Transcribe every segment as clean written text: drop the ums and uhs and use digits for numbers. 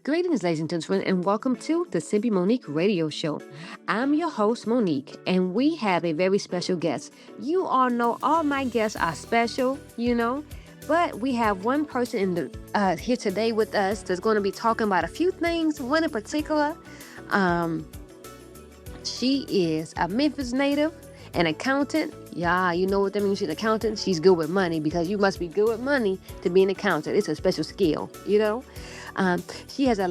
Greetings, ladies and gentlemen, and welcome to the Simply Monique Radio Show. I'm your host, Monique, and we have a very special guest. You all know all my guests are special, but we have one person here today with us that's going to be talking about a few things, one in particular. She is a Memphis native, an accountant. Yeah, you know what that means. She's an accountant. She's good with money because you must be good with money to be an accountant. It's a special skill, She's a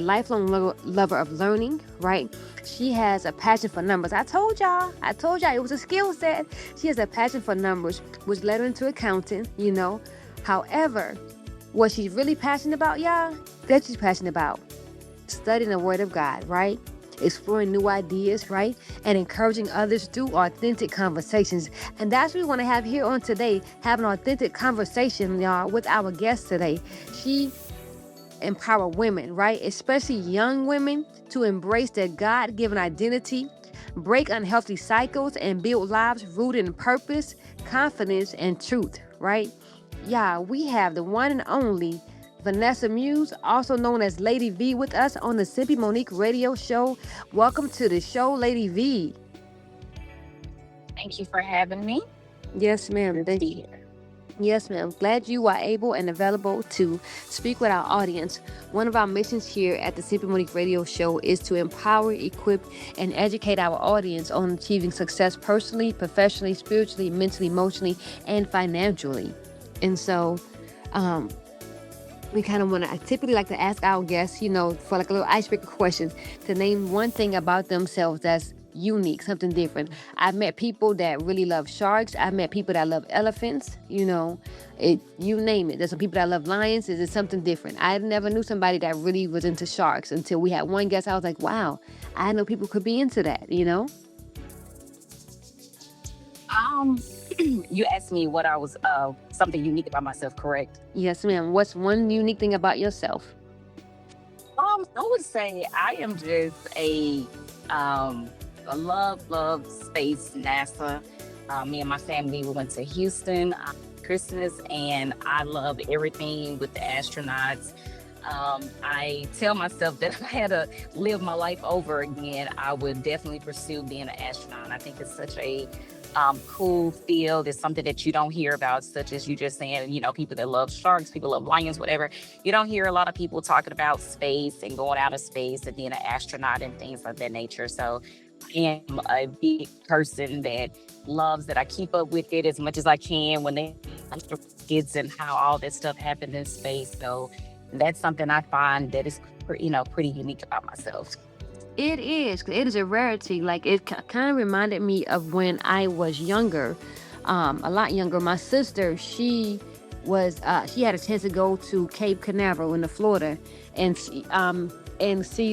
lifelong lover of learning, right? She has a passion for numbers. I told y'all it was a skill set. She has a passion for numbers, which led her into accounting, However, what she's really passionate about, y'all, that she's passionate about studying the Word of God, right? Exploring new ideas, right? And encouraging others through authentic conversations. And that's what we want to have here on today, have an authentic conversation, y'all, with our guest today. She empower women, right? Especially young women to embrace their God-given identity, break unhealthy cycles, and build lives rooted in purpose, confidence, and truth, right? Yeah, we have the one and only Vanessa Muse, also known as Lady V, with us on the Simply Monique Radio Show. Welcome to the show, Lady V. Thank you for having me. Yes, ma'am. Thank you. Yes, ma'am. Glad you are able and available to speak with our audience. One of our missions here at the Simply Monique Radio Show is to empower, equip, and educate our audience on achieving success personally, professionally, spiritually, mentally, emotionally, and financially. And so, we kind of I typically like to ask our guests, for like a little icebreaker question, to name one thing about themselves that's unique, something different. I've met people that really love sharks. I've met people that love elephants. You name it. There's some people that love lions. It's something different. I never knew somebody that really was into sharks until we had one guest. I was like, wow, I didn't know people could be into that. You asked me what I was something unique about myself, correct? Yes, ma'am. What's one unique thing about yourself? I would say I am just a love space, NASA. Me and my family, we went to Houston Christmas, and I love everything with the astronauts. I tell myself that if I had to live my life over again, I would definitely pursue being an astronaut. I think it's such a cool field. It's something that you don't hear about, such as you just saying, people that love sharks, people love lions, whatever. You don't hear a lot of people talking about space and going out of space and being an astronaut and things of that nature. So I am a big person that loves that. I keep up with it as much as I can when they kids and how all that stuff happened in space. So that's something I find that is pretty unique about myself. It is. It is a rarity. Like, it kind of reminded me of when I was younger, a lot younger. My sister, she had a chance to go to Cape Canaveral in Florida and see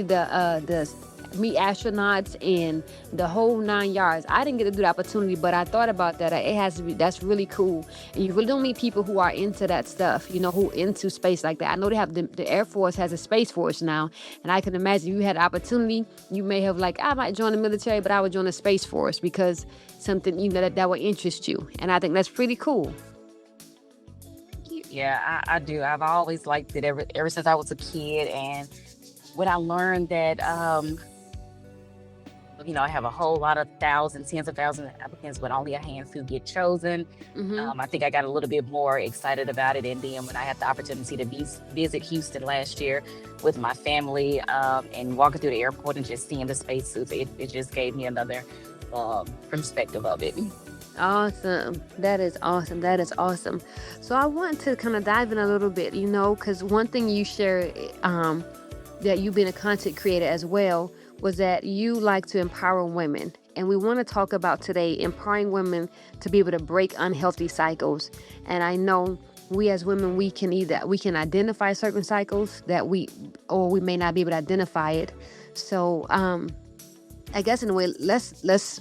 the meet astronauts and the whole 9 yards. I didn't get to do the opportunity, but I thought about that. It has to be. That's really cool. And you really don't meet people who are into that stuff, who into space like that. I know they have the Air Force has a Space Force now, and I can imagine you had an opportunity, you may have I might join the military, but I would join the Space Force because something that would interest you. And I think that's pretty cool. Yeah, I do. I've always liked it ever since I was a kid, and when I learned that I have a whole lot of tens of thousands of applicants, but only a handful get chosen. Mm-hmm. I think I got a little bit more excited about it. And then when I had the opportunity to visit Houston last year with my family and walking through the airport and just seeing the spacesuits, it just gave me another perspective of it. Awesome. That is awesome. That is awesome. So I want to kind of dive in a little bit, because one thing you share that you've been a content creator as well was that you like to empower women. And we want to talk about today empowering women to be able to break unhealthy cycles. And I know we as women, we can identify certain cycles that we may not be able to identify it. So I guess in a way, let's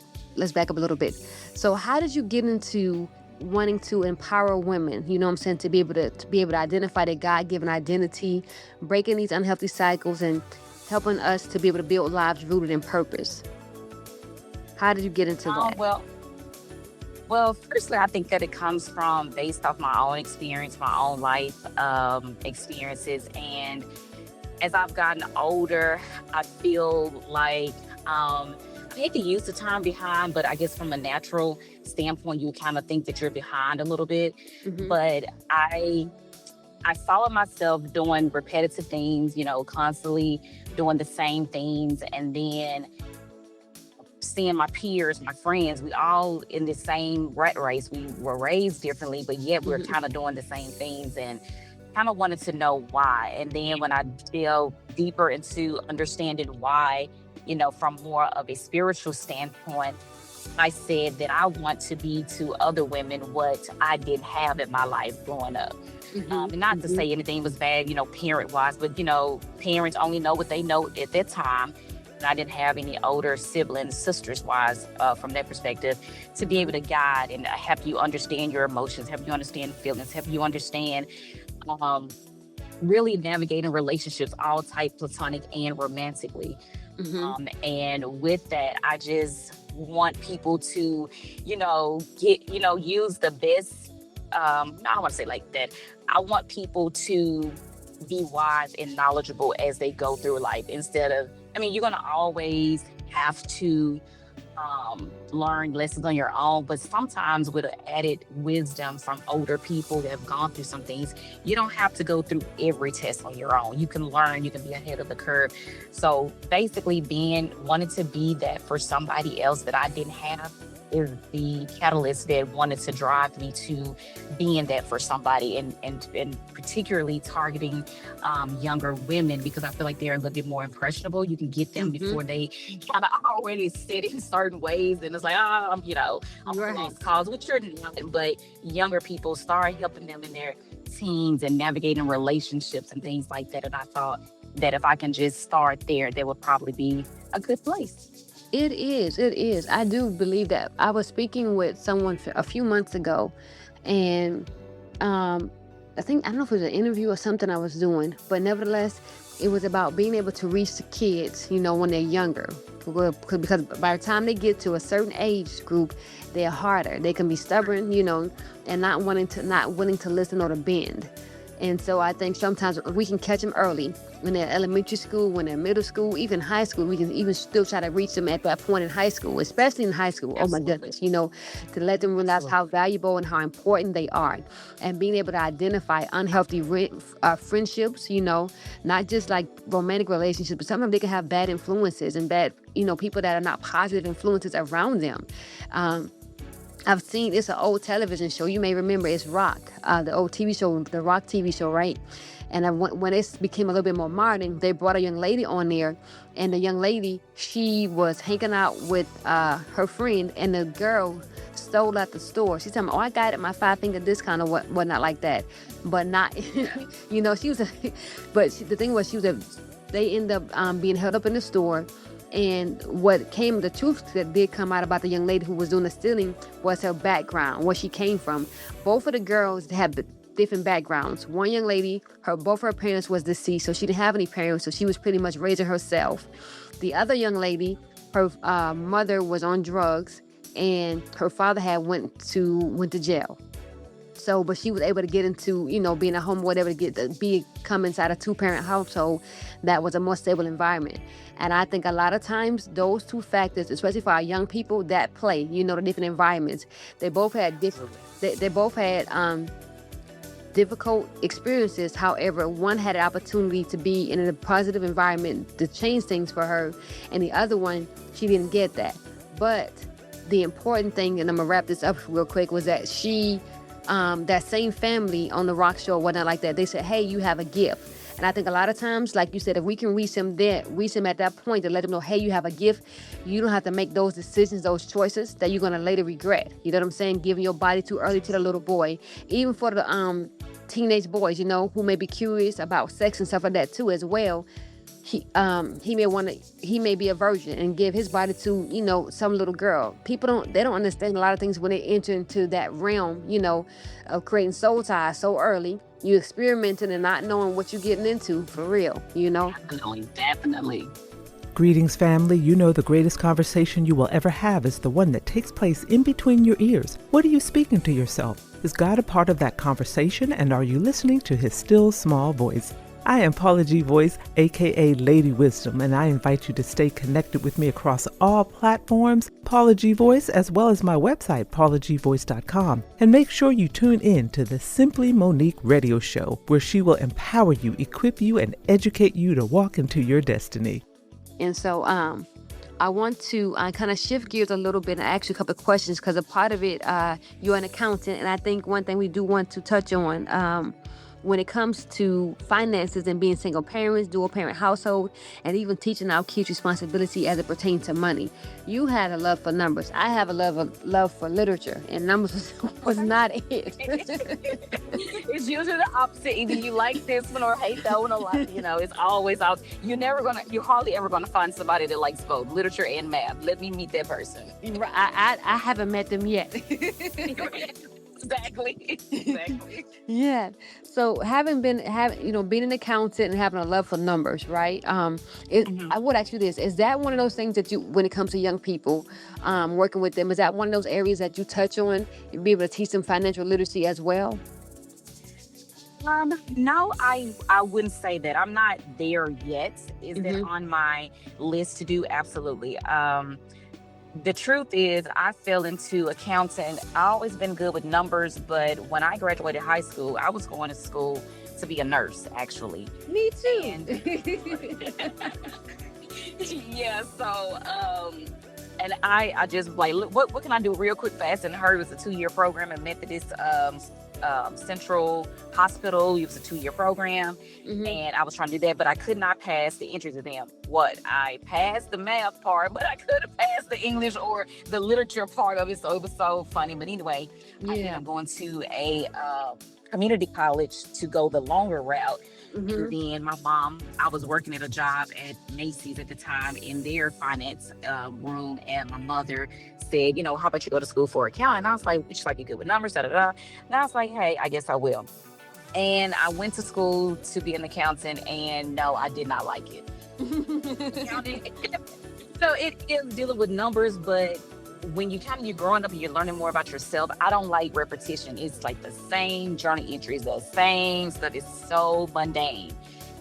back up a little bit. So how did you get into wanting to empower women, to be able to identify their God-given identity, breaking these unhealthy cycles and helping us to be able to build lives rooted in purpose? How did you get into that? Well, firstly, I think that it comes from based off my own experience, my own life experiences. And as I've gotten older, I feel like I hate to use the term behind, but I guess from a natural standpoint, you kind of think that you're behind a little bit. Mm-hmm. But I follow myself doing repetitive things, constantly doing the same things, and then seeing my peers, my friends, we all in the same rat race. We were raised differently, but yet we're kind of doing the same things, and kind of wanted to know why. And then when I delve deeper into understanding why, from more of a spiritual standpoint, I said that I want to be to other women what I didn't have in my life growing up. And not to say anything was bad, parent-wise, but, parents only know what they know at that time. And I didn't have any older siblings, sisters-wise, from that perspective, to be able to guide and help you understand your emotions, help you understand feelings, help you understand really navigating relationships, all type platonic and romantically. And with that, I just want people to, use the best. I don't want to say like that. I want people to be wise and knowledgeable as they go through life instead of, you're going to always have to learn lessons on your own, but sometimes with an added wisdom from older people that have gone through some things, you don't have to go through every test on your own. You can learn, you can be ahead of the curve. So basically wanting to be that for somebody else that I didn't have is the catalyst that wanted to drive me to being that for somebody, and particularly targeting younger women, because I feel like they're a little bit more impressionable. You can get them before they kind of already sit in certain ways, and it's like, I'm lost cause, which you're not. But younger people, start helping them in their teens and navigating relationships and things like that. And I thought that if I can just start there, that would probably be a good place. It is. I do believe that. I was speaking with someone a few months ago, and I don't know if it was an interview or something I was doing, but nevertheless, it was about being able to reach the kids, when they're younger. Because by the time they get to a certain age group, they're harder. They can be stubborn, and not willing to listen or to bend. And so I think sometimes we can catch them early when they're elementary school, when they're middle school, even high school. We can even still try to reach them at that point in high school, especially in high school. Absolutely. Oh my goodness, to let them realize how valuable and how important they are. And being able to identify unhealthy friendships, not just like romantic relationships, but sometimes they can have bad influences and bad, people that are not positive influences around them. I've seen, it's an old television show. You may remember, it's Rock, the old TV show, the Rock TV show, right? And when it became a little bit more modern, they brought a young lady on there. And the young lady, she was hanging out with her friend, and the girl stole at the store. She's telling me, I got it, my 5-finger discount or whatnot like that. But not, she was, the thing was, they ended up being held up in the store. And the truth that did come out about the young lady who was doing the stealing was her background, where she came from. Both of the girls had different backgrounds. One young lady, both her parents was deceased, so she didn't have any parents, so she was pretty much raising herself. The other young lady, her mother was on drugs, and her father had went to jail. So, but she was able to get into, being at home, whatever, come inside a 2-parent household that was a more stable environment. And I think a lot of times those two factors, especially for our young people, that play, the different environments, they both had difficult experiences. However, one had an opportunity to be in a positive environment to change things for her, and the other one, she didn't get that. But the important thing, and I'm gonna wrap this up real quick, was that that same family on the Rock show, whatnot like that, they said, hey, you have a gift. And I think a lot of times, like you said, if we can reach them at that point to let them know, hey, you have a gift, you don't have to make those decisions, those choices that you're going to later regret. You know what I'm saying? Giving your body too early to the little boy. Even for the teenage boys, who may be curious about sex and stuff like that too as well. He may be a virgin and give his body to, some little girl. People don't understand a lot of things when they enter into that realm, of creating soul ties so early. You experimenting and not knowing what you're getting into for real, Definitely. Greetings, family. The greatest conversation you will ever have is the one that takes place in between your ears. What are you speaking to yourself? Is God a part of that conversation, and are you listening to his still small voice? I am Paula G. Voice, aka Lady Wisdom, and I invite you to stay connected with me across all platforms, Paula G. Voice, as well as my website, paulagvoice.com. And make sure you tune in to the Simply Monique Radio Show, where she will empower you, equip you, and educate you to walk into your destiny. And so I want to kind of shift gears a little bit and ask you a couple of questions, because a part of it, you're an accountant, and I think one thing we do want to touch on when it comes to finances and being single parents, dual parent household, and even teaching our kids responsibility as it pertains to money. You had a love for numbers. I have a love for literature, and numbers was not it. It's usually the opposite. Either you like this one or hate that one, or like, it's always out. You're hardly ever gonna find somebody that likes both literature and math. Let me meet that person. I haven't met them yet. Exactly. Yeah. So being an accountant and having a love for numbers, right? I would ask you this: is that one of those things that you, when it comes to young people, working with them, is that one of those areas that you touch on and be able to teach them financial literacy as well? No, I wouldn't say that. I'm not there yet. Is that on my list to do? Absolutely. The truth is, I fell into accounting. I've always been good with numbers, but when I graduated high school, I was going to school to be a nurse, actually. Me too. Yeah, so, and I just like, what can I do real quick, fast? And heard it was a 2-year program at Methodist Central Hospital. It was a 2-year program, and I was trying to do that, but I could not pass the entrance exam. I passed the math part, but I couldn't pass the English or the literature part of it, so it was so funny. But anyway, I ended up going to a community college to go the longer route. And then my mom, I was working at a job at Macy's at the time in their finance room, and my mother said, how about you go to school for accounting? And I was like, she's like, you good with numbers, da da da. And I was like, hey, I guess I will. And I went to school to be an accountant, and no, I did not like it. So it is dealing with numbers, but when you're growing up and you're learning more about yourself, I don't like repetition. It's like the same journal entries, the same stuff. It's so mundane.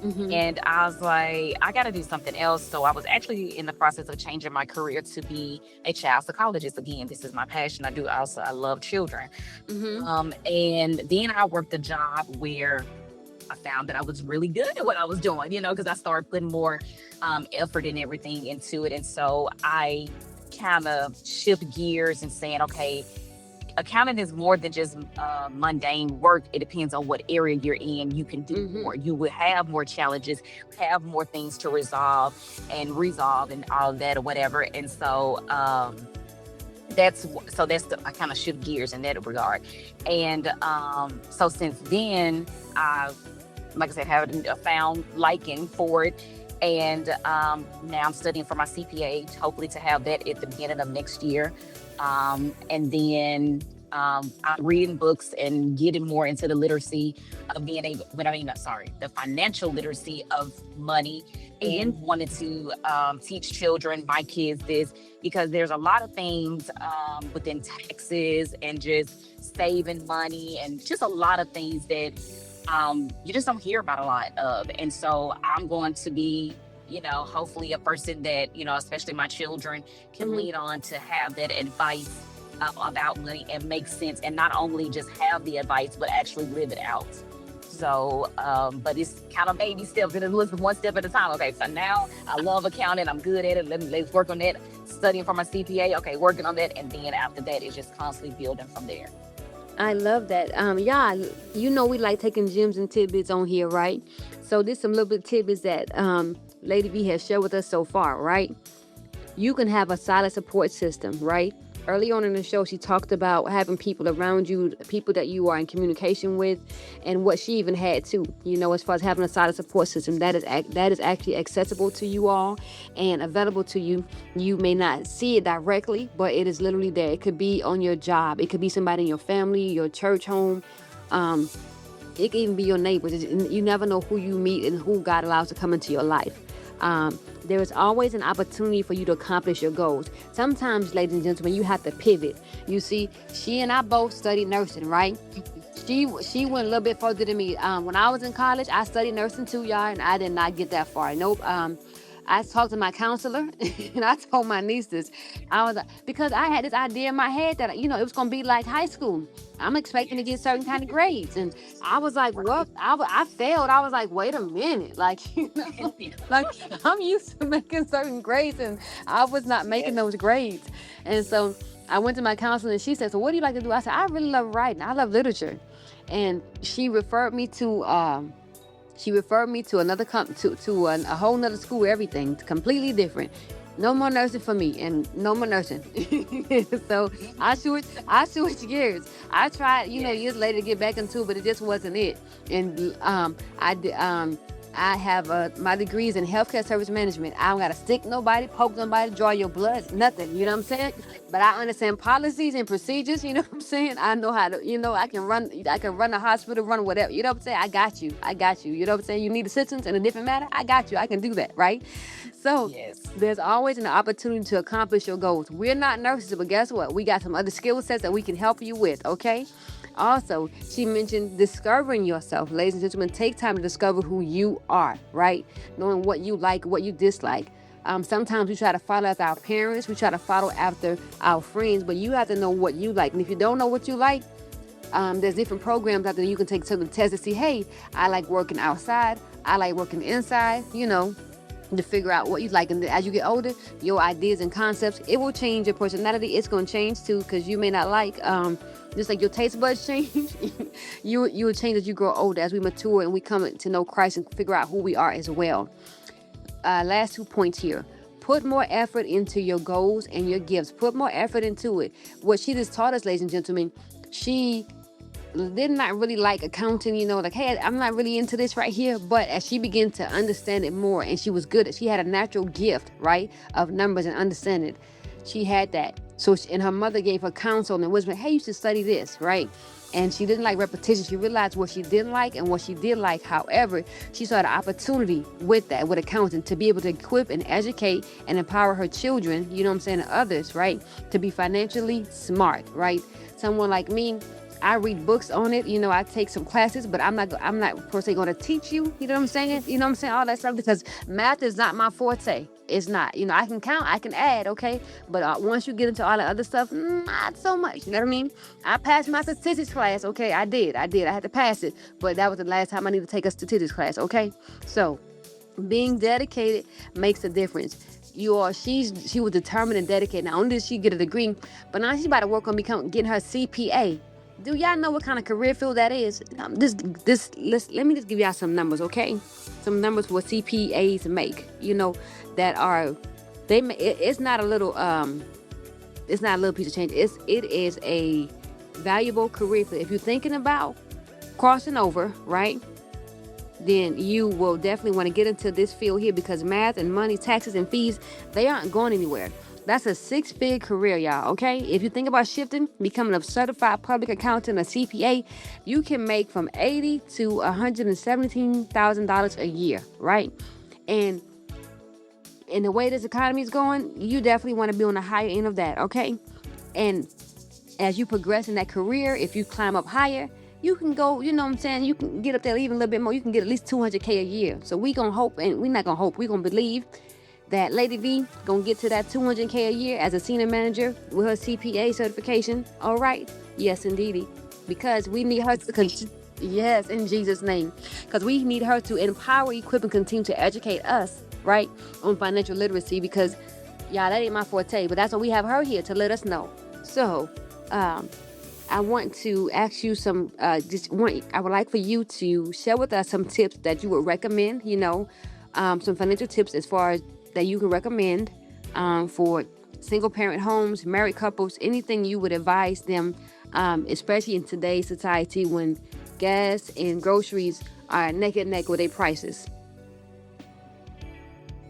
And I was like, I got to do something else. So I was actually in the process of changing my career to be a child psychologist. Again, this is my passion. I love children. And then I worked a job where I found that I was really good at what I was doing, because I started putting more effort and everything into it. And so I kind of shift gears and saying, okay, accounting is more than just mundane work. It depends on what area you're in. You can do more. You will have more challenges, have more things to resolve and all that or whatever. And so I kind of shift gears in that regard. And so since then, like I said, have found liking for it. And now I'm studying for my CPA, hopefully to have that at the beginning of next year. And then I'm reading books and getting more into the literacy of the financial literacy of money, and wanted to teach children, my kids, this, because there's a lot of things within taxes and just saving money and just a lot of things that you just don't hear about a lot of. And so I'm going to be, hopefully a person that, especially my children can lean on to have that advice about money and make sense, and not only just have the advice, but actually live it out. So, but it's kind of baby steps, and it's one step at a time. Okay, so now I love accounting. I'm good at it. Let's work on that. Studying for my CPA. Okay, working on that. And then after that, it's just constantly building from there. I love that. We like taking gems and tidbits on here, right? So there's some little bit tidbits that Lady V has shared with us so far, right? You can have a solid support system, right? Early on in the show, she talked about having people around you, people that you are in communication with, and what she even had too, as far as having a solid support system that is actually accessible to you all and available to you. You may not see it directly, but it is literally there. It could be on your job. It could be somebody in your family, your church home. It could even be your neighbors. You never know who you meet and who God allows to come into your life. There is always an opportunity for you to accomplish your goals. Sometimes, ladies and gentlemen, you have to pivot. You see, she and I both studied nursing, right? she went a little bit further than me. When I was in college, I studied nursing too, y'all, and I did not get that far. Nope. I talked to my counselor and I told my nieces, I was like, because I had this idea in my head that, you know, it was going to be like high school. I'm expecting to get certain kind of grades. And I was like, what? I failed. I was like, wait a minute. Like, you know, like I'm used to making certain grades and I was not making those grades. And so I went to my counselor and she said, so what do you like to do? I said, I really love writing. I love literature. And she referred me to another to a whole nother school, everything completely different. No more nursing for me and no more nursing. So I switched gears. I tried, you know, years later to get back into it, but it just wasn't it. And I have my degrees in healthcare service management. I don't got to stick nobody, poke nobody, draw your blood, nothing. You know what I'm saying? But I understand policies and procedures. You know what I'm saying? I know how to, you know, I can run a hospital, run whatever. You know what I'm saying? I got you. You know what I'm saying? You need assistance in a different matter? I got you. I can do that, right? So there's always an opportunity to accomplish your goals. We're not nurses, but guess what? We got some other skill sets that we can help you with, okay? Also, she mentioned discovering yourself. Ladies and gentlemen, take time to discover who you are, right? Knowing what you like, what you dislike. Sometimes we try to follow after our parents. We try to follow after our friends, but you have to know what you like. And if you don't know what you like, there's different programs out there you can take some tests to see, hey, I like working outside. I like working inside, you know, to figure out what you like. And as you get older, your ideas and concepts, it will change. Your personality, it's going to change too, because you may not like, just like your taste buds change, you will change as you grow older, as we mature and we come to know Christ and figure out who we are as well. Last 2 points here. Put more effort into your goals and your gifts. Put more effort into it. What she just taught us, ladies and gentlemen, she did not really like accounting, you know, like, hey, I'm not really into this right here. But as she began to understand it more, and she was good, she had a natural gift, right, of numbers and understanding. She had that. So, and her mother gave her counsel and wisdom, hey, you should study this, right? And she didn't like repetition. She realized what she didn't like and what she did like. However, she saw the opportunity with that, with accounting, to be able to equip and educate and empower her children, you know what I'm saying, and others, right, to be financially smart, right? Someone like me, I read books on it, you know, I take some classes, but I'm not per se going to teach you, you know what I'm saying? You know what I'm saying? All that stuff, because math is not my forte. It's not, you know, I can count, I can add, okay? But once you get into all the other stuff, not so much, you know what I mean? I passed my statistics class, okay? I did. I had to pass it, but that was the last time I needed to take a statistics class, okay? So being dedicated makes a difference. She was determined and dedicated. Not only did she get a degree, but now she's about to work on getting her CPA. Do y'all know what kind of career field that is? Let me just give y'all some numbers, okay? Some numbers what CPAs make. You know, that are it's not a little piece of change. It is a valuable career field. If you're thinking about crossing over, right? Then you will definitely want to get into this field here, because math and money, taxes and fees, they aren't going anywhere. That's a 6-figure career, y'all, okay? If you think about shifting, becoming a certified public accountant, a CPA, you can make from $80,000 to $117,000 a year, right? And in the way this economy is going, you definitely want to be on the higher end of that, okay? And as you progress in that career, if you climb up higher, you can go, you know what I'm saying, you can get up there even a little bit more. You can get at least $200K a year. So we gonna hope, and we're not gonna hope, we're gonna believe that Lady V gonna get to that $200K a year as a senior manager with her CPA certification. All right, yes, indeedy, because we need her to yes, in Jesus' name, because we need her to empower, equip, and continue to educate us, right, on financial literacy. Because y'all, that ain't my forte, but that's why we have her here, to let us know. So, I want to ask you I would like for you to share with us some tips that you would recommend, you know, some financial tips as far as that you can recommend for single parent homes, married couples, anything you would advise them, especially in today's society when gas and groceries are neck and neck with their prices.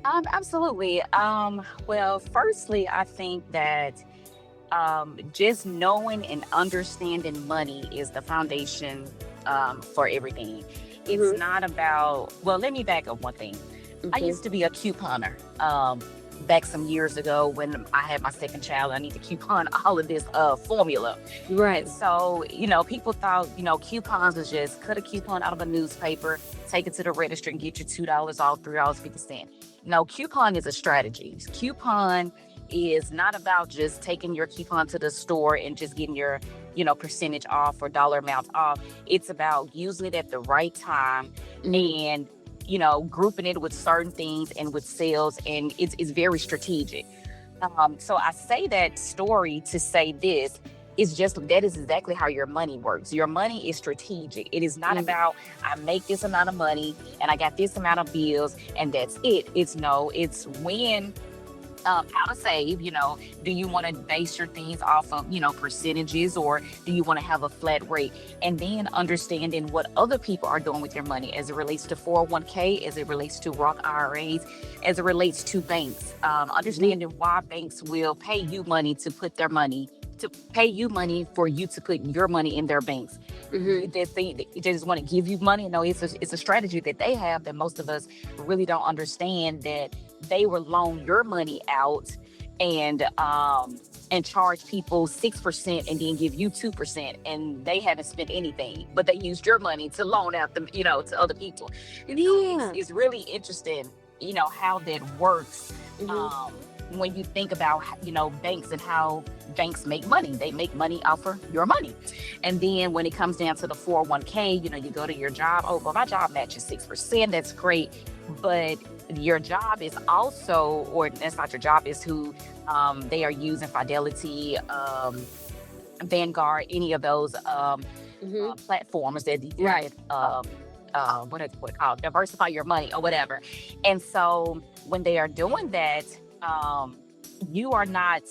Absolutely. Well, firstly, I think that just knowing and understanding money is the foundation for everything. It's not about, well, let me back up one thing. I used to be a couponer. back some years ago when I had my second child. I need to coupon all of this formula. Right. So, people thought, coupons was just cut a coupon out of a newspaper, take it to the register and get your $2 off, $3.50. No, coupon is a strategy. Coupon is not about just taking your coupon to the store and just getting your, percentage off or dollar amount off. It's about using it at the right time and, grouping it with certain things and with sales. And it's very strategic. So I say that story to say this. That is exactly how your money works. Your money is strategic. It is not about, I make this amount of money and I got this amount of bills and that's it. It's when, how to save, do you want to base your things off of, percentages, or do you want to have a flat rate? And then understanding what other people are doing with their money as it relates to 401k, as it relates to Roth IRAs, as it relates to banks, understanding why banks will pay you money to pay you money for you to put your money in their banks. They just want to give you money. No, it's a strategy that they have that most of us really don't understand, that they will loan your money out and charge people 6% and then give you 2%, and they haven't spent anything, but they used your money to loan out them, to other people. It's really interesting, how that works. When you think about, banks and how banks make money, they make money off of your money. And then when it comes down to the 401k, you go to your job. Oh, well, my job matches 6%. That's great. But your job is also, or that's not your job, is who they are using, Fidelity, Vanguard, any of those platforms that what called diversify your money or whatever. And so when they are doing that, you are not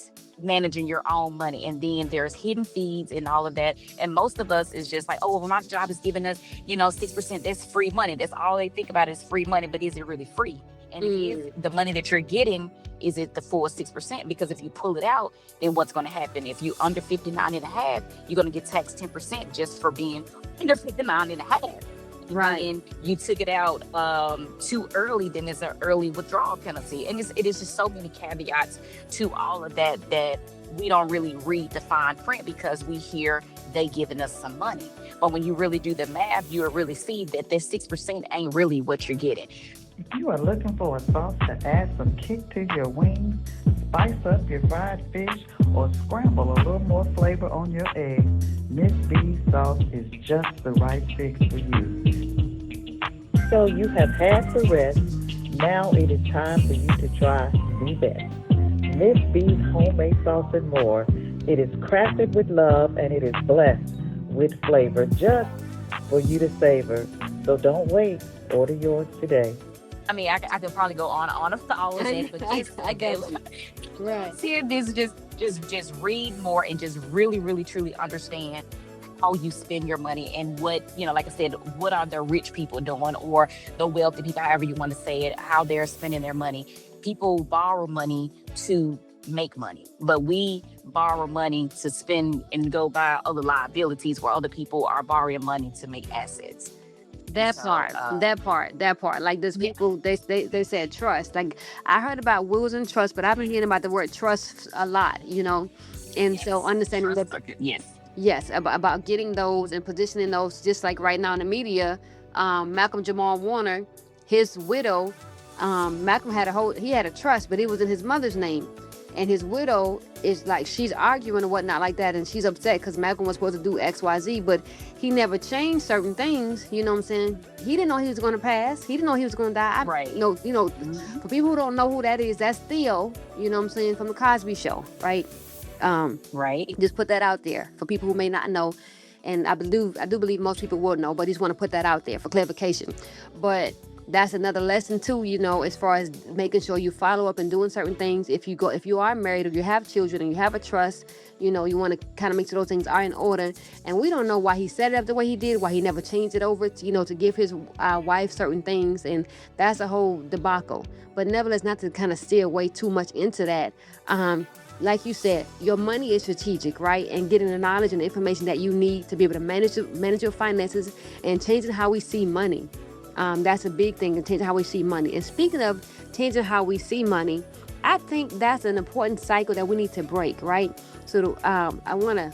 managing your own money, and then there's hidden fees and all of that. And most of us is just like, oh, well, my job is giving us 6%. That's free money. That's all they think about is free money. But is it really free? And is the money that you're getting, is it the full 6%? Because if you pull it out, then what's going to happen? If you under 59 and a half, you're going to get taxed 10% just for being under 59 and a half. Right. And you took it out too early, then it's an early withdrawal penalty. And it is just so many caveats to all of that we don't really read the fine print, because we hear they giving us some money. But when you really do the math, you'll really see that this 6% ain't really what you're getting. If you are looking for a sauce to add some kick to your wings, spice up your fried fish, or scramble a little more flavor on your eggs, Miss B's sauce is just the right fix for you. So you have had the rest. Now it is time for you to try the best. Miss B's homemade sauce and more. It is crafted with love and it is blessed with flavor just for you to savor. So don't wait. Order yours today. I mean, I could probably go on all of that, but I get you. Right. See, this just read more and just really, really, truly understand how you spend your money and what, like I said, what are the rich people doing, or the wealthy people, however you want to say it, how they're spending their money. People borrow money to make money, but we borrow money to spend and go buy other liabilities, where other people are borrowing money to make assets. That part. Like those people, they said trust. Like I heard about wills and trust, but I've been hearing about the word trust a lot, And yes. So understanding that, yes, about getting those and positioning those, just like right now in the media, Malcolm Jamal Warner, his widow, Malcolm had a trust, but it was in his mother's name. And his widow is like, she's arguing and whatnot like that. And she's upset because Malcolm was supposed to do X, Y, Z, but he never changed certain things. You know what I'm saying? He didn't know he was going to pass. He didn't know he was going to die. Right. For people who don't know who that is, that's Theo, you know what I'm saying, from the Cosby Show, right? Right. Just put that out there for people who may not know. And I do believe most people will know, but just want to put that out there for clarification. But that's another lesson too, as far as making sure you follow up and doing certain things. If you are married or you have children and you have a trust, you want to kind of make sure those things are in order. And we don't know why he set it up the way he did, why he never changed it over, to give his wife certain things. And that's a whole debacle. But nevertheless, not to kind of steer away too much into that. Like you said, your money is strategic, right? And getting the knowledge and the information that you need to be able to manage your finances and changing how we see money. That's a big thing, in changing how we see money. And speaking of changing how we see money, I think that's an important cycle that we need to break, right? So I want to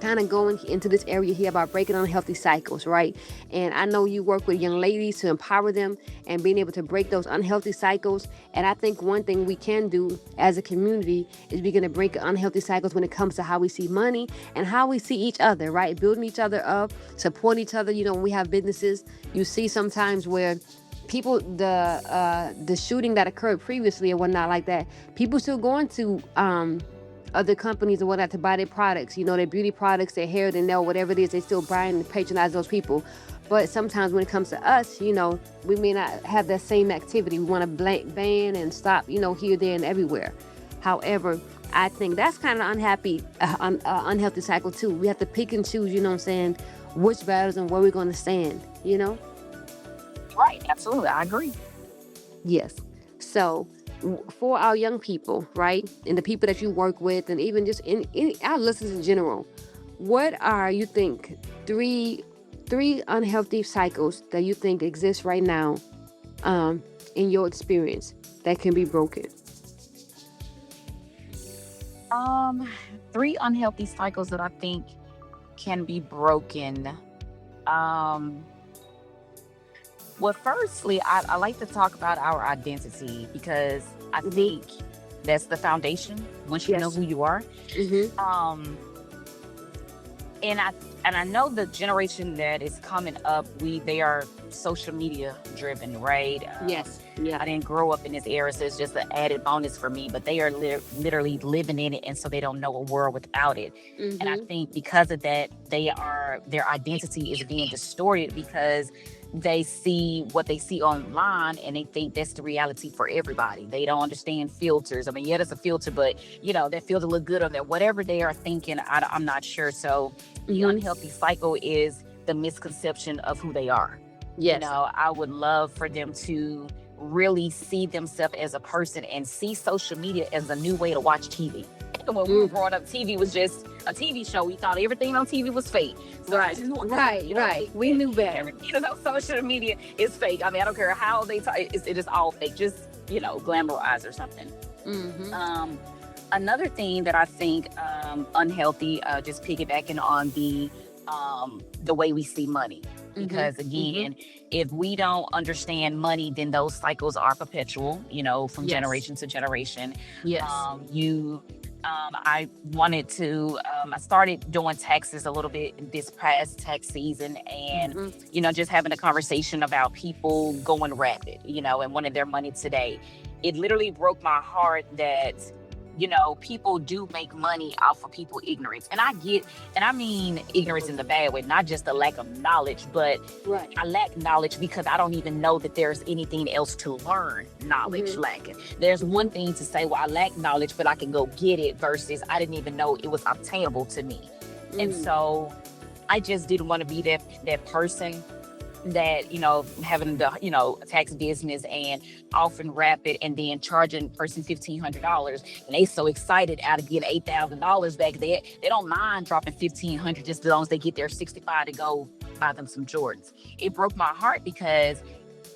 kind of going into this area here about breaking unhealthy cycles, right? And I know you work with young ladies to empower them and being able to break those unhealthy cycles. And I think one thing we can do as a community is begin to break unhealthy cycles when it comes to how we see money and how we see each other, right? Building each other up, supporting each other. You know, when we have businesses, you see sometimes where people, the shooting that occurred previously and whatnot like that, people still going to other companies or whatnot to buy their products, you know, their beauty products, their hair, their nail, whatever it is, they still buy and patronize those people. But sometimes when it comes to us, you know, we may not have that same activity. We want to ban and stop, you know, here, there, and everywhere. However, I think that's kind of unhealthy cycle too. We have to pick and choose, you know what I'm saying, which battles and where we're going to stand, you know? Right, absolutely, I agree. Yes. So for our young people, right, and the people that you work with, and even just in our listeners in general, what are, you think, three unhealthy cycles that you think exist right now, in your experience, that can be broken? Three unhealthy cycles that I think can be broken. Well, firstly, I like to talk about our identity, because I think that's the foundation once you know who you are. And I know the generation that is coming up, they are social media driven, right? Yes. Yeah. I didn't grow up in this era, so it's just an added bonus for me, but they are literally living in it, and so they don't know a world without it. And I think because of that, their identity is being distorted, because they see what they see online and they think that's the reality for everybody. They don't understand filters. I mean, yeah, there's a filter, but you know, that filter look good on there. Whatever they are thinking, I'm not sure. So the unhealthy cycle is the misconception of who they are. Yes. You know, I would love for them to really see themselves as a person and see social media as a new way to watch TV. When we were growing up, TV was just a TV show. We thought everything on TV was fake. So Right. We knew better. Everything on social media is fake. I mean, I don't care how they talk. It is all fake. Just, you know, glamorize or something. Another thing that I think unhealthy, just piggybacking on the way we see money. Because again, if we don't understand money, then those cycles are perpetual, you know, from generation to generation. Yes. I wanted to, I started doing taxes a little bit this past tax season, and, you know, just having a conversation about people going rapid, you know, and wanting their money today. It literally broke my heart that, you know, people do make money off of people's ignorance. And I mean ignorance in the bad way, not just the lack of knowledge, but I lack knowledge because I don't even know that there's anything else to learn knowledge lacking. There's one thing to say, well, I lack knowledge, but I can go get it, versus I didn't even know it was obtainable to me. And so I just didn't want to be that person that, you know, having the, you know, tax business and offering rapid and then charging person $1,500, and they so excited out of getting $8,000 back. They don't mind dropping $1,500 just as long as they get their 65 to go buy them some Jordans. It broke my heart because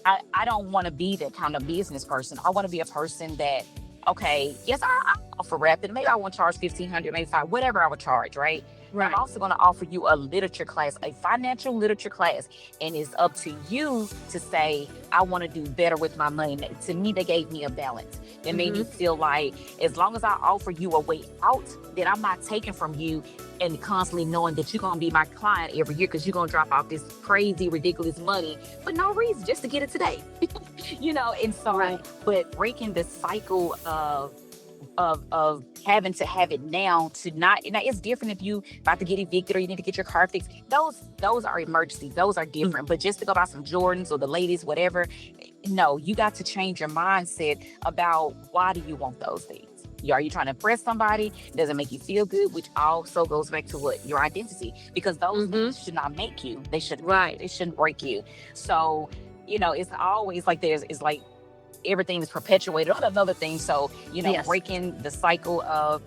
I don't want to be that kind of business person. I want to be a person that, okay, yes, I offer rapid. Maybe I won't charge $1,500, maybe $500, whatever I would charge, right? I'm also going to offer you a literature class, a financial literature class. And it's up to you to say, I want to do better with my money. To me, they gave me a balance. They made me feel like as long as I offer you a way out, then I'm not taking from you and constantly knowing that you're going to be my client every year because you're going to drop off this crazy, ridiculous money for no reason, just to get it today. You know, and so, but breaking the cycle of having to have it now to not, now it's different if you about to get evicted or you need to get your car fixed. Those are emergencies. Those are different. But just to go buy some Jordans or the ladies, whatever, no, you got to change your mindset about why do you want those things? Are you trying to impress somebody? Does it make you feel good? Which also goes back to what? Your identity. Because those things should not make you. They should they shouldn't break you. So, you know, it's always like it's like everything is perpetuated on another thing. So, you know, breaking the cycle of,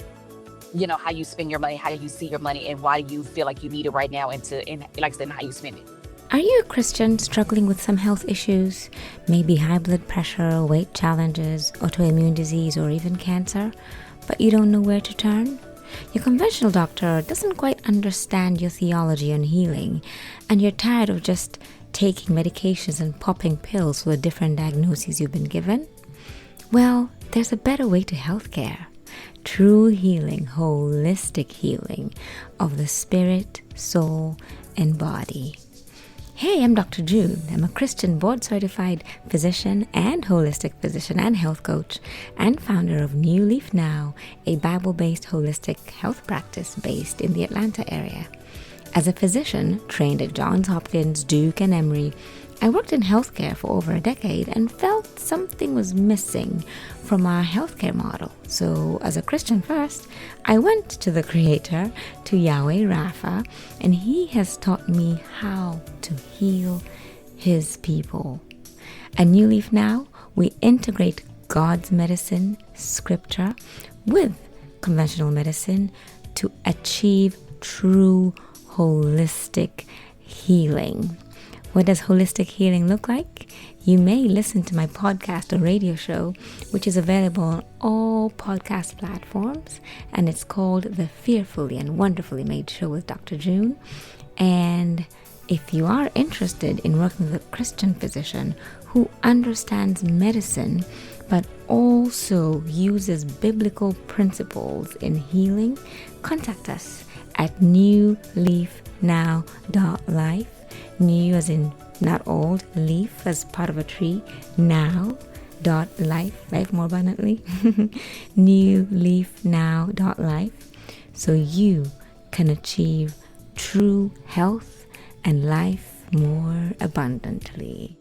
you know, how you spend your money, how you see your money, and why you feel like you need it right now, and like I said, how you spend it. Are you a Christian struggling with some health issues? Maybe high blood pressure, weight challenges, autoimmune disease, or even cancer, but you don't know where to turn? Your conventional doctor doesn't quite understand your theology on healing, and you're tired of just taking medications and popping pills for the different diagnoses you've been given? Well, there's a better way to healthcare. True healing, holistic healing of the spirit, soul, and body. Hey, I'm Dr. June. I'm a Christian board-certified physician and holistic physician and health coach and founder of New Leaf Now, a Bible-based holistic health practice based in the Atlanta area. As a physician trained at Johns Hopkins, Duke, and Emory, I worked in healthcare for over a decade and felt something was missing from our healthcare model. So, as a Christian first, I went to the Creator, to Yahweh Rapha, and He has taught me how to heal His people. At New Leaf Now, we integrate God's medicine, scripture, with conventional medicine to achieve true holistic healing. What does holistic healing look like? You may listen to my podcast or radio show, which is available on all podcast platforms, and it's called The Fearfully and Wonderfully Made Show with Dr. June. And if you are interested in working with a Christian physician who understands medicine, but also uses biblical principles in healing, contact us at newleafnow.life. New as in not old, leaf as part of a tree, now.life, life more abundantly, newleafnow.life, so you can achieve true health and life more abundantly.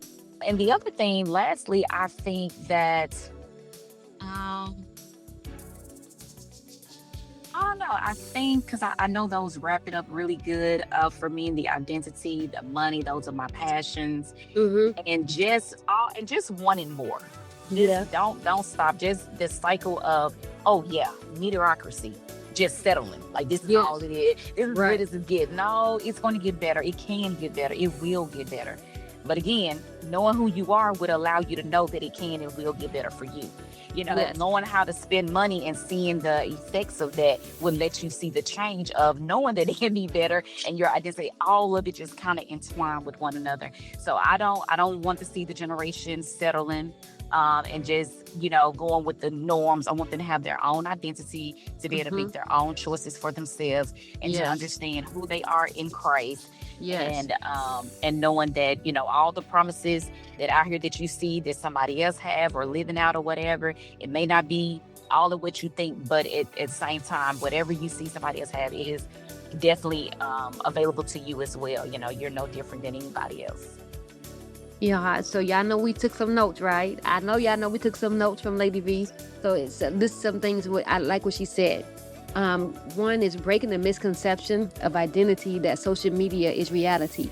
And the other thing, lastly, I think that, I don't know. I think because I know those wrap it up really good for me. And the identity, the money, those are my passions, and just wanting more. Don't stop. Just this cycle of mediocrity, just settling. Like this is all it is. This is where this is getting. No, it's going to get better. It can get better. It will get better. But again, knowing who you are would allow you to know that it can and will get better for you. Knowing how to spend money and seeing the effects of that would let you see the change of knowing that it can be better, and your identity, all of it just kind of entwined with one another. So I don't want to see the generation settling and just, going with the norms. I want them to have their own identity, to be able to make their own choices for themselves, and to understand who they are in Christ. And knowing that, all the promises that out here that you see that somebody else have or living out or whatever, it may not be all of what you think, but at the same time, whatever you see somebody else have, it is definitely available to you as well. You're no different than anybody else. Yeah, so y'all know we took some notes, right? I know y'all know we took some notes from Lady V. So this is some things I like what she said. One is breaking the misconception of identity that social media is reality.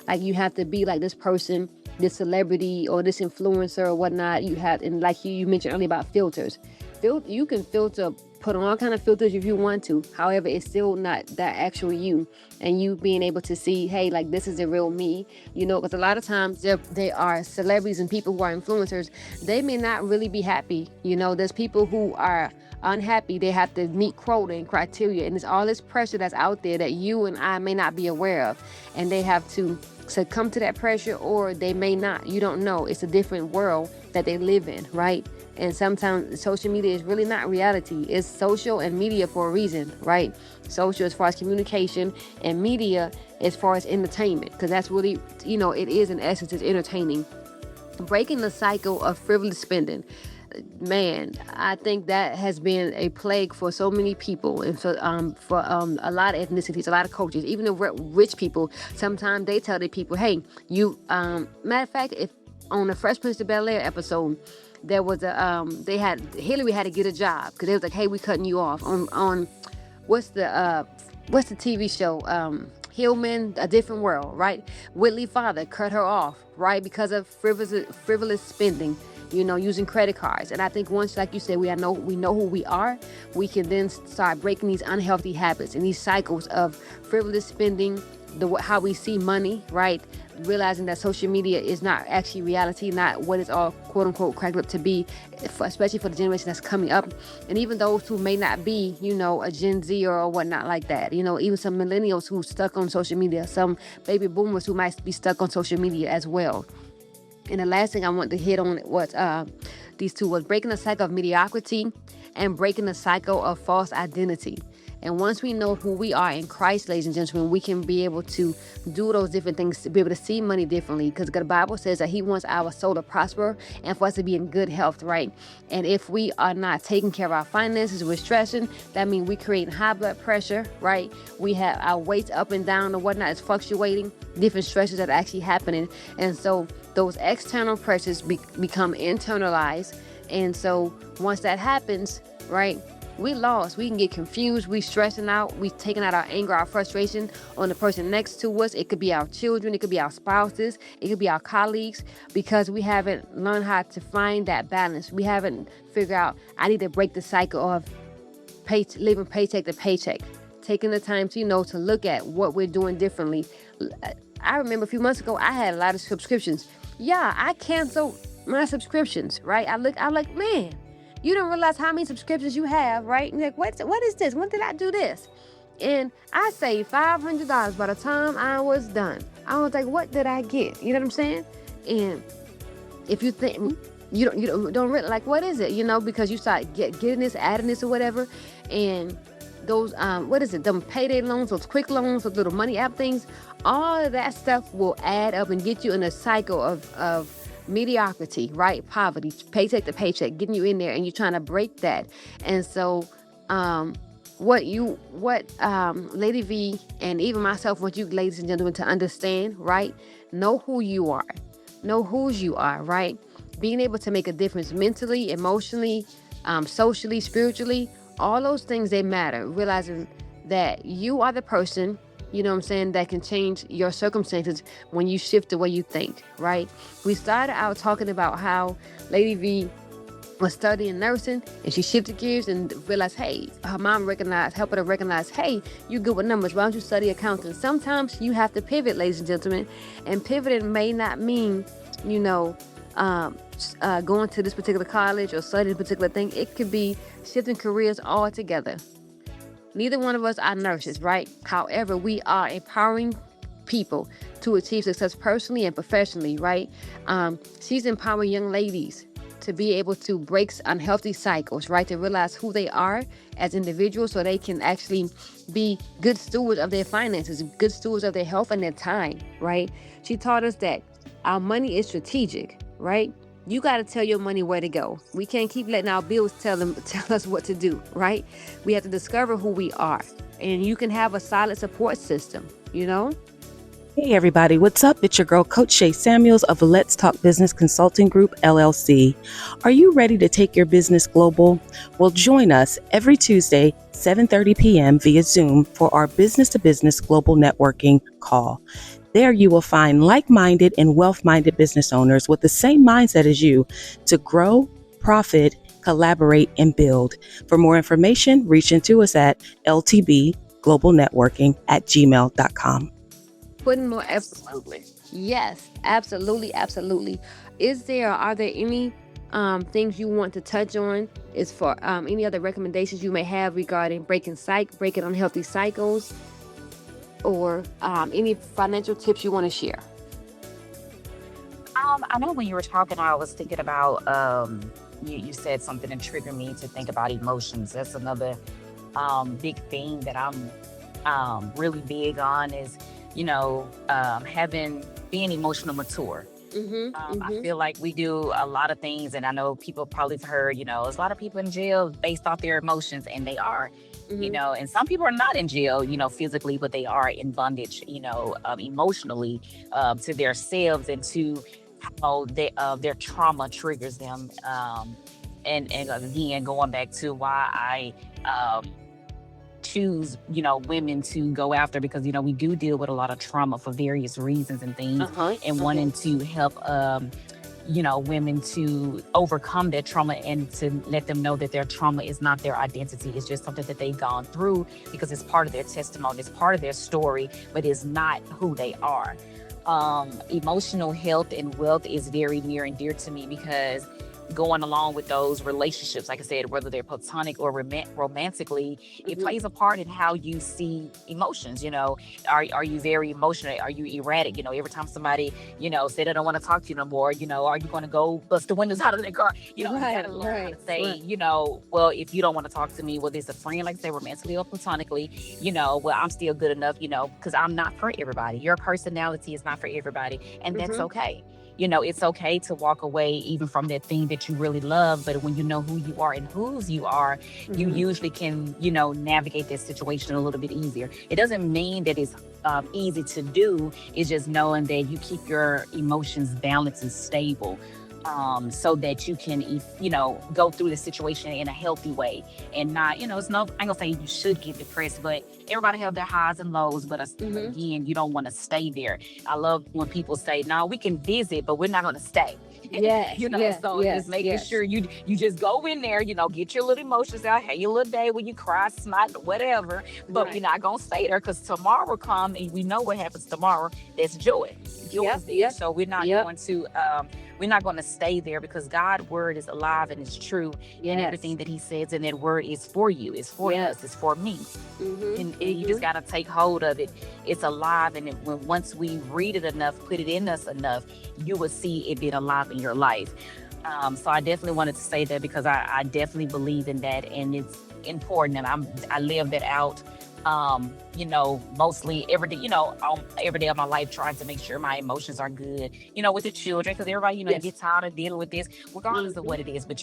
Like you have to be like this person, this celebrity, or this influencer or whatnot. And like you mentioned earlier about filters. You can put on all kind of filters if you want to. However, it's still not that actual you. And you being able to see, hey, like this is the real me. Because a lot of times they are celebrities and people who are influencers. They may not really be happy. There's people who are unhappy. They have to meet quota and criteria, and there's all this pressure that's out there that you and I may not be aware of, and they have to succumb to that pressure, or they may not. You don't know. It's a different world that they live in, right? And sometimes social media is really not reality. It's social and media for a reason, right? Social as far as communication, and media as far as entertainment, because that's really, it is in essence, it's entertaining. Breaking the cycle of frivolous spending. Man, I think that has been a plague for so many people, and for a lot of ethnicities, a lot of cultures, even the rich people. Sometimes they tell their people, "Hey, you." Matter of fact, if on the Fresh Prince of Bel-Air episode, there was Hillary had to get a job because they was like, "Hey, we cutting you off on what's the TV show?" Hillman, A Different World, right? Whitley father cut her off, right, because of frivolous spending. using credit cards. And I think once, like you said, we know who we are, we can then start breaking these unhealthy habits and these cycles of frivolous spending, how we see money, right? Realizing that social media is not actually reality, not what it's all quote unquote cracked up to be, especially for the generation that's coming up. And even those who may not be, a Gen Z or whatnot like that, even some millennials who stuck on social media, some baby boomers who might be stuck on social media as well. And the last thing I want to hit on was these two was breaking the cycle of mediocrity and breaking the cycle of false identity. And once we know who we are in Christ, ladies and gentlemen, we can be able to do those different things, to be able to see money differently, because the Bible says that he wants our soul to prosper and for us to be in good health, right? And if we are not taking care of our finances, we're stressing, that means we're creating high blood pressure, right? We have our weights up and down and whatnot is fluctuating, different stresses that are actually happening. And so those external pressures become internalized. And so once that happens, right, we lost. We can get confused. We stressing out. We taking out our anger, our frustration on the person next to us. It could be our children. It could be our spouses. It could be our colleagues, because we haven't learned how to find that balance. We haven't figured out, I need to break the cycle of living paycheck to paycheck. Taking the time to, to look at what we're doing differently. I remember a few months ago, I had a lot of subscriptions. Yeah, I canceled my subscriptions, right? I'm like, man, you don't realize how many subscriptions you have, right? And like, what is this? When did I do this? And I saved $500 by the time I was done. I was like, what did I get? You know what I'm saying? And if you think you don't really like, what is it? Because you start getting this, adding this or whatever, and those them payday loans, those quick loans, those little money app things, all of that stuff will add up and get you in a cycle of mediocrity, right? Poverty, paycheck to paycheck, getting you in there, and you're trying to break that. And so Lady V and even myself want you ladies and gentlemen to understand, right? Know who you are. Know whose you are, right? Being able to make a difference mentally, emotionally, socially, spiritually, all those things, they matter. Realizing that you are the person, that can change your circumstances when you shift the way you think, right? We started out talking about how Lady V was studying nursing, and she shifted gears and realized, hey, her mom helped her to recognize, hey, you're good with numbers. Why don't you study accounting? Sometimes you have to pivot, ladies and gentlemen, and pivoting may not mean, going to this particular college or studying a particular thing. It could be shifting careers altogether. Neither one of us are nurses, right? However, we are empowering people to achieve success personally and professionally, right? She's empowering young ladies to be able to break unhealthy cycles, right? To realize who they are as individuals so they can actually be good stewards of their finances, good stewards of their health and their time, right? She taught us that our money is strategic, right? You got to tell your money where to go. We can't keep letting our bills tell us what to do, right? We have to discover who we are. And you can have a solid support system, Hey everybody, what's up? It's your girl, Coach Shay Samuels of Let's Talk Business Consulting Group, LLC. Are you ready to take your business global? Well, join us every Tuesday, 7:30 p.m. via Zoom for our business-to-business global networking call. There you will find like-minded and wealth-minded business owners with the same mindset as you to grow, profit, collaborate, and build. For more information, reach into us at ltbglobalnetworking@gmail.com. Putting more effort. Absolutely. Yes, absolutely. Are there any things you want to touch on? Is for any other recommendations you may have regarding breaking unhealthy cycles, or any financial tips you want to share? I know when you were talking, I was thinking about you said something that triggered me to think about emotions. That's another big thing that I'm really big on is being emotional mature. I feel like we do a lot of things, and I know people probably have heard, there's a lot of people in jail based off their emotions, and they are, and some people are not in jail, physically, but they are in bondage, emotionally, to themselves and to how their trauma triggers them. And again, going back to why I choose, women to go after, because, we do deal with a lot of trauma for various reasons and things, and wanting to help women to overcome their trauma and to let them know that their trauma is not their identity. It's just something that they've gone through because it's part of their testimony, it's part of their story, but it's not who they are. Emotional health and wealth is very near and dear to me because going along with those relationships, like I said, whether they're platonic or romantically, it plays a part in how you see emotions. Are you very emotional? Are you erratic? Every time somebody, say they don't want to talk to you no more, are you going to go bust the windows out of their car? You gotta learn how to say, well, if you don't want to talk to me, whether it's a friend, like I say, romantically or platonically, well, I'm still good enough, because I'm not for everybody. Your personality is not for everybody, and that's okay. It's okay to walk away even from that thing that you really love. But when you know who you are and whose you are, you usually can, navigate that situation a little bit easier. It doesn't mean that it's easy to do. It's just knowing that you keep your emotions balanced and stable. So that you can, go through the situation in a healthy way and not, I ain't gonna say you should get depressed, but everybody have their highs and lows, but again, you don't want to stay there. I love when people say, no, we can visit, but we're not going to stay. Just making sure you just go in there, get your little emotions out, have your little day when you cry, smile, whatever, but we're not going to stay there because tomorrow come and we know what happens tomorrow. That's joy. Joy's there. So we're not going to, we're not going to stay there because God's word is alive and it's true. And everything that he says in that word is for you. It's for us. It's for me. And you just got to take hold of it. It's alive. And once we read it enough, put it in us enough, you will see it being alive in your life. So I definitely wanted to say that because I definitely believe in that. And it's important. And I live that out. Mostly every day, every day of my life, trying to make sure my emotions are good, with the children, because everybody, gets tired of dealing with this, regardless of what it is. But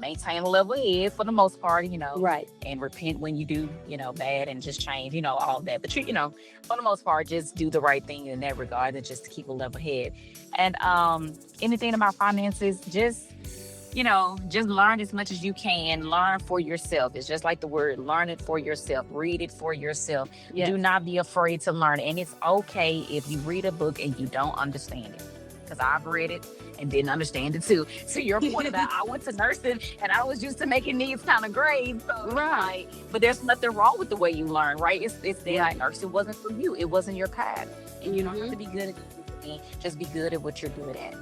maintain a level head for the most part, and repent when you do, bad and just change, all of that. But for the most part, just do the right thing in that regard and just to keep a level head. And anything about finances, just learn as much as you can. Learn for yourself. It's just like the word, learn it for yourself. Read it for yourself. Yes. Do not be afraid to learn. And it's okay if you read a book and you don't understand it. Because I've read it and didn't understand it too. To your point about I went to nursing and I was used to making these kind of grades. So, right. But there's nothing wrong with the way you learn, right? It's that nursing wasn't for you. It wasn't your path. And you don't have to be good at it. Just be good at what you're good at.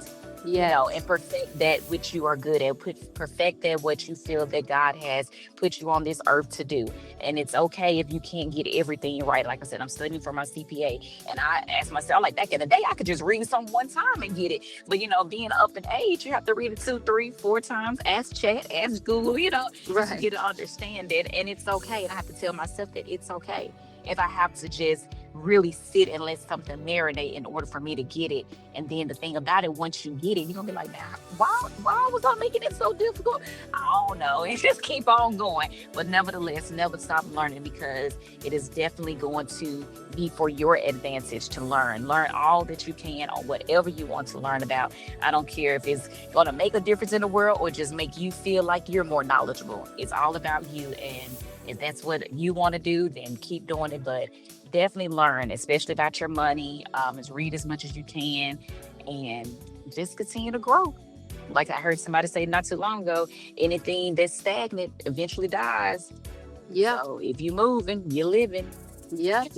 And perfect that which you are good at. Perfect that what you feel that God has put you on this earth to do. And it's okay if you can't get everything right. Like I said, I'm studying for my CPA, and I asked myself, like, back in the day, I could just read something one time and get it. But being up in age, you have to read it 2, 3, 4 times. Ask chat, ask Google, to get to understand it. And it's okay. And I have to tell myself that it's okay if I have to just really sit and let something marinate in order for me to get it. And then the thing about it, once you get it, you're gonna be like, man, why was I making it so difficult? I don't know. And just keep on going. But nevertheless, never stop learning, because it is definitely going to be for your advantage to learn all that you can on whatever you want to learn about. I don't care if it's gonna make a difference in the world or just make you feel like you're more knowledgeable. It's all about you. And if that's what you want to do, then keep doing it. But definitely learn, especially about your money. Just read as much as you can and just continue to grow. Like I heard somebody say not too long ago, anything that's stagnant eventually dies. Yeah. So if you're moving, you're living. Yep.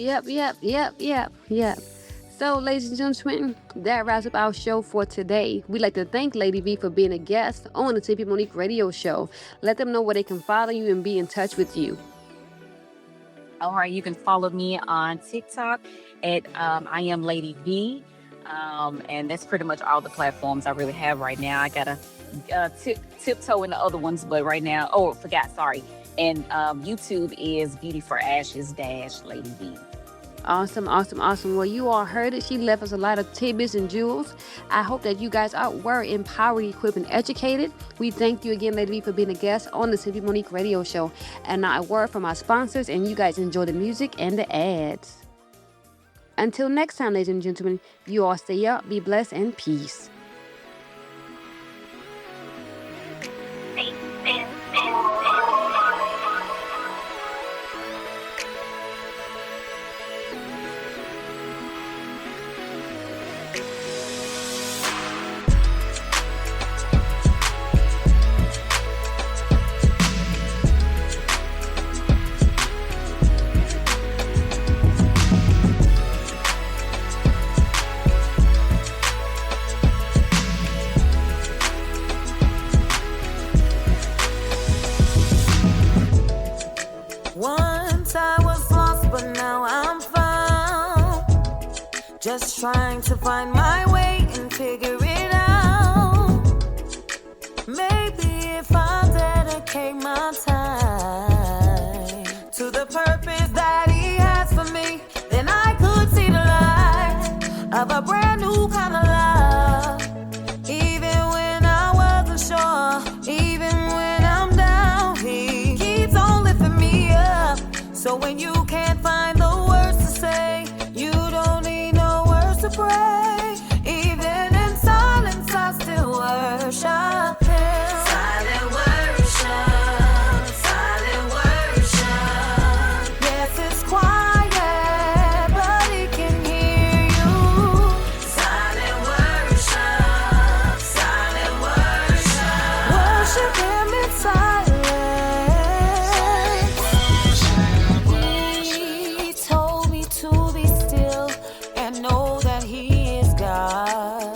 So, ladies and gentlemen, that wraps up our show for today. We'd like to thank Lady V for being a guest on the Simply Monique Radio Show. Let them know where they can follow you and be in touch with you. All right, you can follow me on TikTok at I am Lady V. And that's pretty much all the platforms I really have right now. I got to tiptoe in the other ones, but right now, sorry. And YouTube is Beauty for Ashes -Lady V. Awesome. Well, you all heard it. She left us a lot of tidbits and jewels. I hope that you guys were empowered, equipped, and educated. We thank you again, Lady V, for being a guest on the Simply Monique Radio Show. And now a word from our sponsors, and you guys enjoy the music and the ads. Until next time, ladies and gentlemen, you all stay up, be blessed, and peace. just trying to find my way and figure it out. Maybe if I dedicate my time to the purpose that He has for me, then I could see the light of a brand new kind of love. Even when I wasn't sure, even when I'm down, He keeps on lifting me up. So when you can't find the words to say, you don't need no words to pray. Even in silence, I still worship Him. Silent worship, silent worship. Yes, it's quiet, but He can hear you. Silent worship, silent worship. Worship Him in silence. He told me to be still and know that He is God.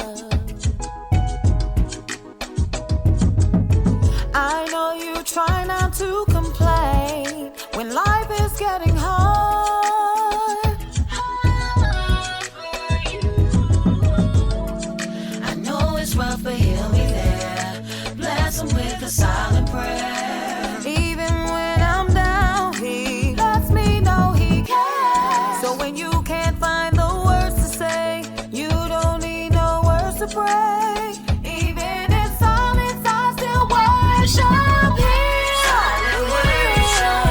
I know you try not to complain when life is getting hard. I know it's rough, but He'll be there. Bless Him with a silent prayer. Even when I'm down, He lets me know He cares. So when you can't find the words to say, you don't need no words to pray. Even in silence, I still worship Him. Silent worship,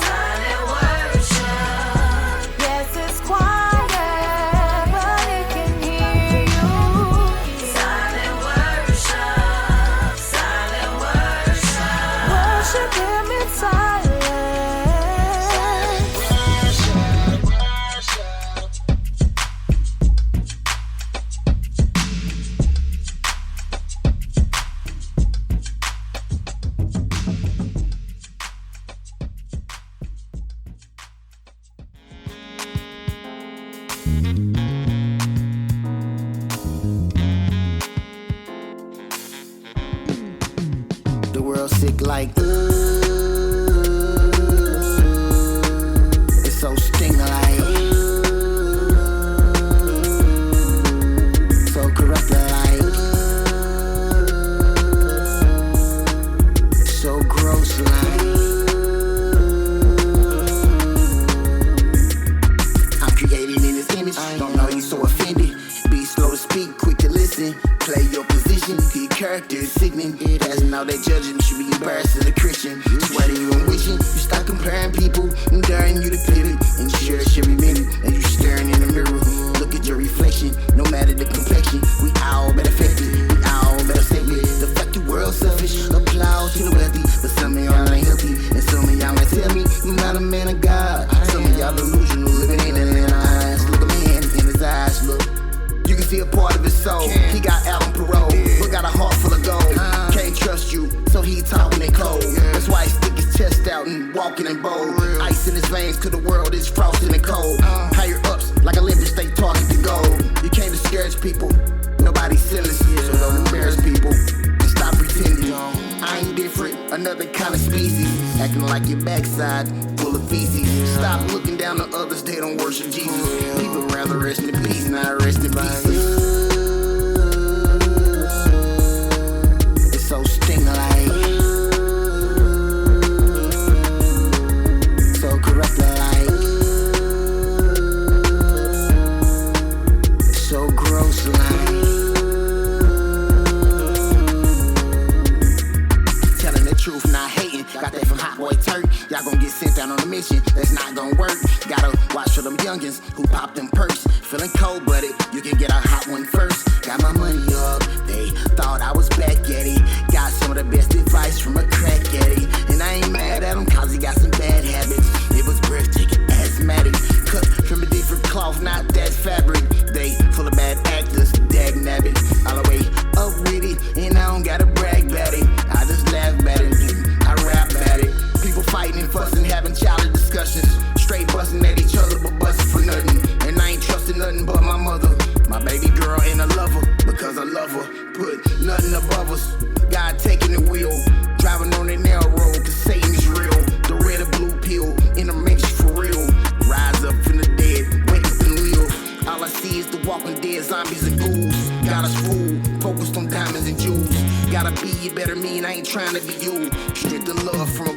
silent worship. Yes, it's quiet, but It can hear you. Silent worship, silent worship. Worship Him in silence. The world sick like it's so sting like so corrupt like so gross like I'm created in His image. Don't know you so offended. Be slow to speak, quick to listen. Play your position. Your character is sickening. Passing all that judging, you should be embarrassed as a Christian. Sweating you and wishing. You stop comparing people and daring you to pivot. And you cherish every minute. And you staring in the mirror. Look at your reflection. No matter the complexion, we all been affected. We all been accepted. The fact the world's selfish. Applaud to the wealthy. But some of y'all ain't healthy. And some of y'all might tell me I'm not a man of God. Some of y'all delusional, living in their eyes. Look at me in His eyes. Look. You can see a part of his soul. He got out on parole, but got a heart full of gold. Can't trust you, so he talking in cold. That's why he stick his chest out and walking in bold. Ice in his veins, 'cause the world is frosted and cold. Higher ups, like Olympus, they target the gold. You can't discourage people, nobody's sinless, so don't embarrass people. And stop pretending. I ain't different, another kind of species. Acting like your backside full of feces. Stop looking down on others, they don't worship Jesus. People rather rest in peace, not rest in pieces. It's so sting like so corrupt like so gross like telling the truth, not hating. Got that from Hot Boy Turk. Y'all gon' get sent out on a mission that's not gon' work. Gotta watch for them youngins who pop them perks. Feeling cold-blooded, you can get a hot one first. Got my money up, they thought I was back at it. Got some of the best advice from a crack addict. And I ain't mad at him, 'cause he got some bad habits. It was breathtaking, asthmatic. Cut from a different cloth, not that fabric. They full of bad actors, dag nabbit. All the way up with it, and I don't gotta brag about it. I just laugh at it, I rap at it. People fighting and fussing, having childish discussions. Straight busting at each other, but busting for nothing. And I ain't trusting nothing but my mother. My baby girl and a lover, because I love her. Put nothing above us. God taking the wheel, driving on that narrow road, 'cause Satan is real. The red and blue pill, in a mix for real. Rise up from the dead, wake up and live. All I see is fools. Got us fooled, focused on diamonds and jewels. Gotta be a better me, and I ain't trying to be you. Strength and love from a